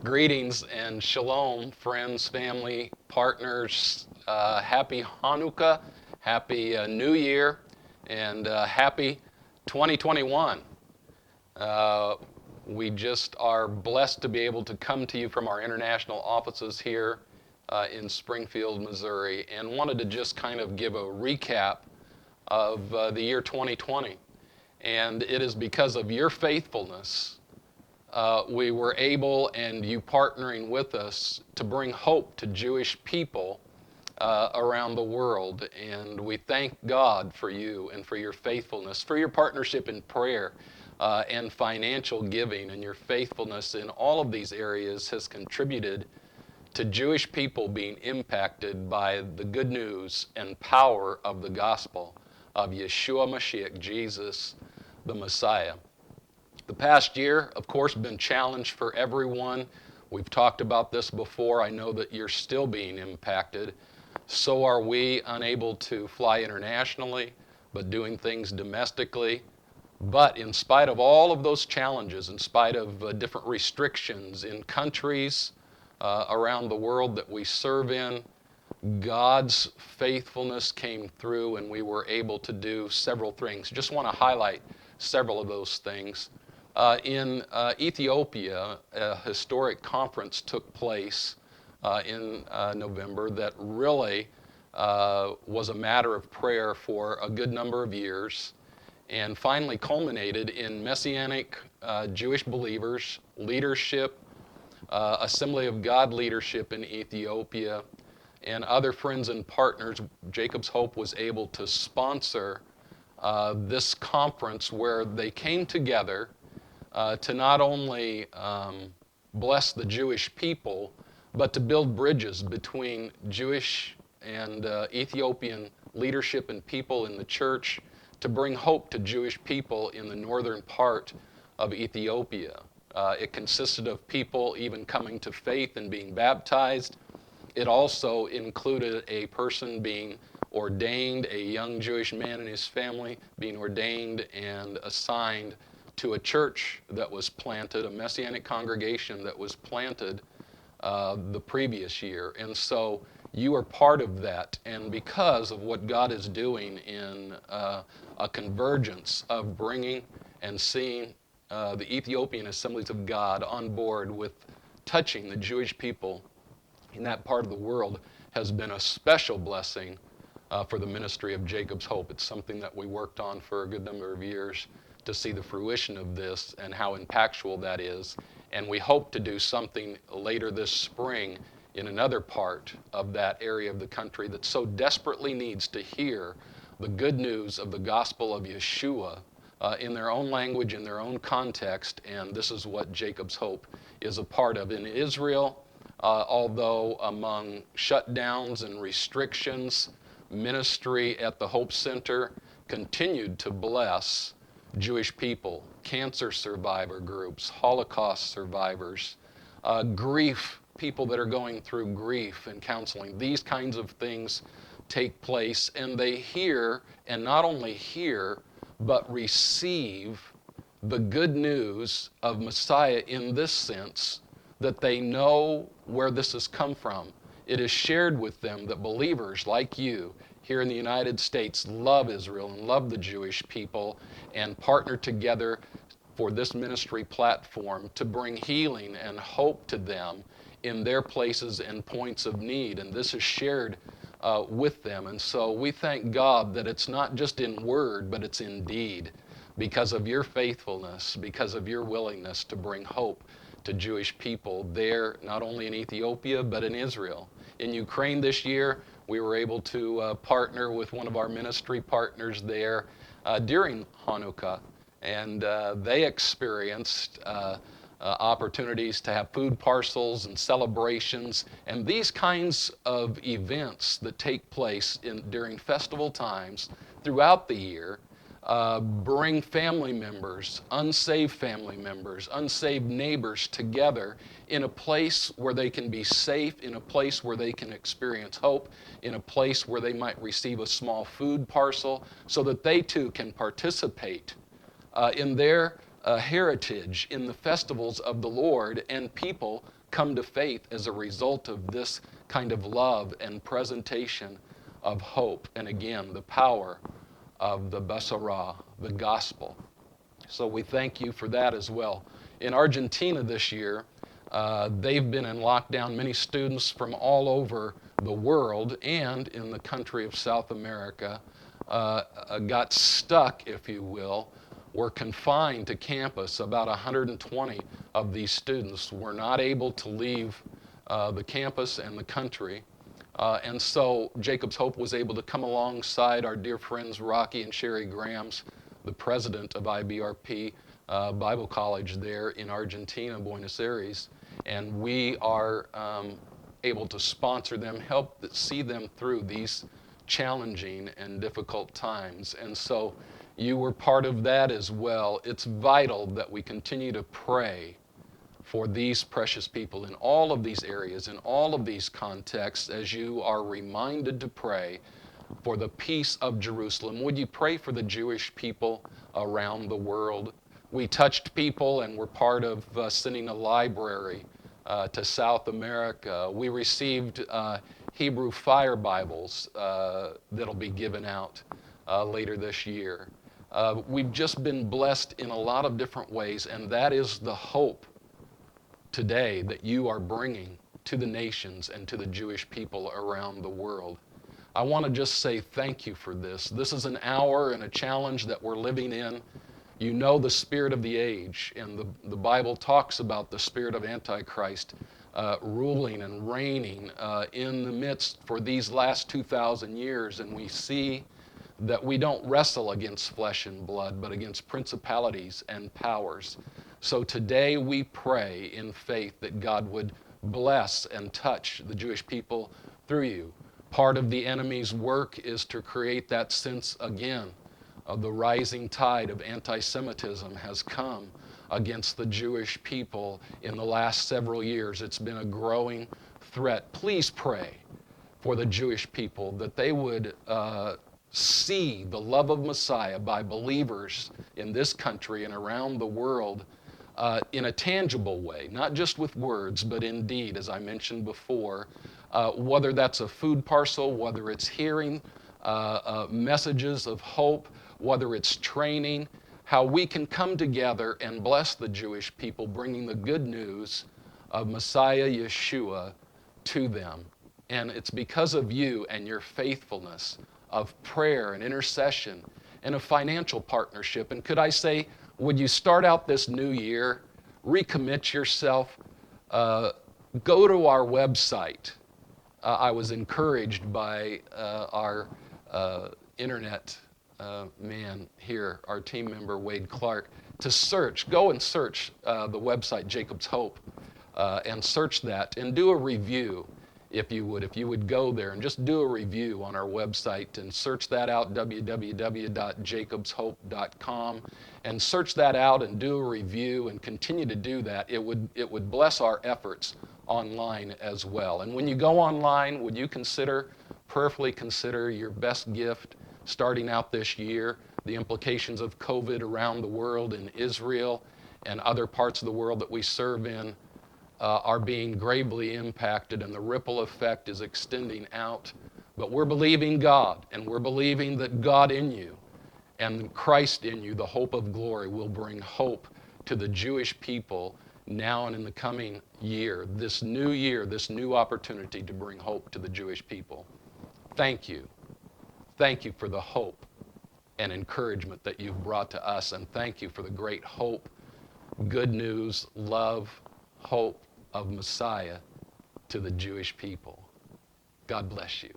Greetings and shalom, friends, family, partners. Happy Hanukkah, happy New Year, and happy 2021. Uh, we just are blessed to be able to come to you from our international offices here in Springfield, Missouri, and wanted to just kind of give a recap of the year 2020. And it is because of your faithfulness we were able, and you partnering with us, to bring hope to Jewish people around the world. And we thank God for you and for your faithfulness, for your partnership in prayer and financial giving. And your faithfulness in all of these areas has contributed to Jewish people being impacted by the good news and power of the gospel of Yeshua Mashiach, Jesus, the Messiah. The past year, of course, been challenged for everyone. We've talked about this before. I know that you're still being impacted. So are we, unable to fly internationally, but doing things domestically. But in spite of all of those challenges, in spite of different restrictions in countries around the world that we serve in, God's faithfulness came through and we were able to do several things. Just want to highlight several of those things. In Ethiopia, a historic conference took place in November that really was a matter of prayer for a good number of years and finally culminated in Messianic Jewish believers, leadership, Assembly of God leadership in Ethiopia, and other friends and partners. Jacob's Hope was able to sponsor this conference where they came together to not only bless the Jewish people, but to build bridges between Jewish and Ethiopian leadership and people in the church, to bring hope to Jewish people in the northern part of Ethiopia. It consisted of people even coming to faith and being baptized. It also included a person being ordained, a young Jewish man and his family being ordained and assigned to a church that was planted, a Messianic congregation that was planted the previous year. And so you are part of that. And because of what God is doing in a convergence of bringing and seeing the Ethiopian Assemblies of God on board with touching the Jewish people in that part of the world, has been a special blessing for the ministry of Jacob's Hope. It's something that we worked on for a good number of years to see the fruition of this and how impactful that is. And we hope to do something later this spring in another part of that area of the country that so desperately needs to hear the good news of the gospel of Yeshua in their own language, in their own context. And this is what Jacob's Hope is a part of. In Israel, although among shutdowns and restrictions, ministry at the Hope Center continued to bless Jewish people, cancer survivor groups, Holocaust survivors, grief, people that are going through grief and counseling. These kinds of things take place, and they hear, and not only hear, but receive the good news of Messiah in this sense, that they know where this has come from. It is shared with them that believers like you here in the United States love Israel and love the Jewish people and partner together for this ministry platform to bring healing and hope to them in their places and points of need. And this is shared with them. And so we thank God that it's not just in word, but it's in deed, because of your faithfulness, because of your willingness to bring hope to Jewish people there, not only in Ethiopia, but in Israel. In Ukraine this year, we were able to partner with one of our ministry partners there during Hanukkah, and they experienced opportunities to have food parcels and celebrations, and these kinds of events that take place during festival times throughout the year bring family members, unsaved neighbors together in a place where they can be safe, in a place where they can experience hope, in a place where they might receive a small food parcel so that they too can participate in their heritage in the festivals of the Lord, and people come to faith as a result of this kind of love and presentation of hope. And again, the power of the Basarah, the gospel. So we thank you for that as well. In Argentina this year, they've been in lockdown. Many students from all over the world and in the country of South America got stuck, if you will, were confined to campus. About 120 of these students were not able to leave the campus and the country. And so Jacob's Hope was able to come alongside our dear friends Rocky and Sherry Grams, the president of IBRP Bible College there in Argentina, Buenos Aires, and we are able to sponsor them, help see them through these challenging and difficult times. And so you were part of that as well. It's vital that we continue to pray for these precious people in all of these areas, in all of these contexts, as you are reminded to pray for the peace of Jerusalem. Would you pray for the Jewish people around the world? We touched people and were part of sending a library to South America. We received Hebrew Fire Bibles that'll be given out later this year. We've just been blessed in a lot of different ways, and that is the hope today that you are bringing to the nations and to the Jewish people around the world. I want to just say thank you for this. This is an hour and a challenge that we're living in. You know the spirit of the age, and the Bible talks about the spirit of Antichrist ruling and reigning in the midst for these last 2,000 years, and we see that we don't wrestle against flesh and blood, but against principalities and powers. So today we pray in faith that God would bless and touch the Jewish people through you. Part of the enemy's work is to create that sense again of the rising tide of anti-Semitism has come against the Jewish people in the last several years. It's been a growing threat. Please pray for the Jewish people that they would see the love of Messiah by believers in this country and around the world in a tangible way, not just with words, but in deed, as I mentioned before. Whether that's a food parcel, whether it's hearing messages of hope, whether it's training, how we can come together and bless the Jewish people, bringing the good news of Messiah Yeshua to them. And it's because of you and your faithfulness of prayer and intercession and a financial partnership. And could I say, would you start out this new year, recommit yourself, go to our website. I was encouraged by our internet man here, our team member Wade Clark, to go and search the website Jacob's Hope and search that and do a review. If you would go there and just do a review on our website and search that out, www.jacobshope.com, and search that out and do a review and continue to do that. It would bless our efforts online as well. And when you go online, would you prayerfully consider your best gift starting out this year, the implications of COVID around the world in Israel and other parts of the world that we serve in are being gravely impacted, and the ripple effect is extending out. But we're believing God, and we're believing that God in you and Christ in you, the hope of glory, will bring hope to the Jewish people now and in the coming year, this new opportunity to bring hope to the Jewish people. Thank you. Thank you for the hope and encouragement that you've brought to us, and thank you for the great hope, good news, love, hope of Messiah to the Jewish people. God bless you.